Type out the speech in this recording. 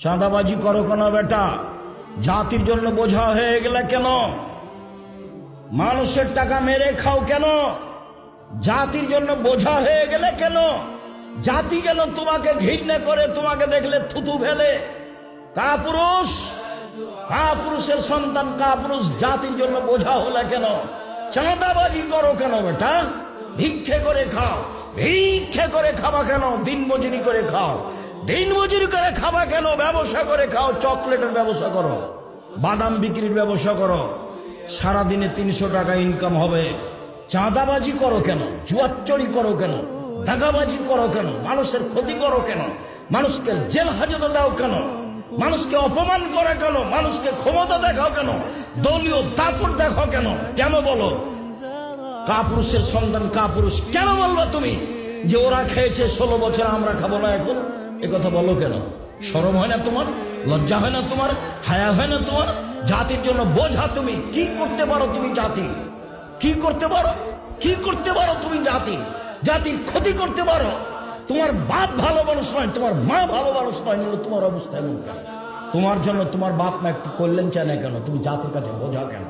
চাঁদাবাজি করো কেন বেটা? জাতির জন্য বোঝা হয়ে গেলে কেন? মানুষের টাকা মেরে খাও কেন? জাতির জন্য বোঝা হয়ে গেলে কেন? জাতি যেন তোমাকে ঘৃণা করে, তোমাকে দেখলে থুতু ফেলে। কাপুরুষ, কাপুরুষের সন্তান কাপুরুষ, জাতির জন্য বোঝা হলে কেন? চাঁদাবাজি করো কেন বেটা? ভিক্ষে করে খাও। ভিক্ষে করে খাবা কেন? দিন মজুরি করে খাও। দিন মজুরি করে খাবা কেন? ব্যবসা করে খাও। চকলেটের ব্যবসা করো, বাদাম বিক্রির ব্যবসা করো, সারাদিনে 300 টাকা ইনকাম হবে। চাঁদাবাজি করো কেন? জুয়াচুরি করো কেন? দাগাবাজি করো কেন? মানুষের ক্ষতি করো কেন? মানুষকে জেল হাজতে দাও কেন? মানুষকে অপমান করে কেন? মানুষকে ক্ষমতা দেখাও কেন? দলীয় দাপট দেখাও কেন? কেন বলো? কাপুরুষের সন্তান কাপুরুষ কেন বলবা তুমি? যে ওরা খেয়েছে 16 বছর, আমরা খাবো না এখন? এ কথা বলো কেন? শরম হয় না তোমার? লজ্জা হয় না তোমার? হায়া হয় না তোমার? জাতির জন্য বোঝা তুমি। কি করতে পারো তুমি জাতির? কি করতে পারো? কি করতে পারো তুমি জাতির? জাতির ক্ষতি করতে পারো? তোমার বাপ ভালো মানুষ নয়, তোমার মা ভালো মানুষ নয়, তোমার অবস্থা এমন কেন? তোমার জন্য তোমার বাপ মা একটু কল্যাণ চায় না কেন? তুমি জাতির কাছে বোঝা কেন?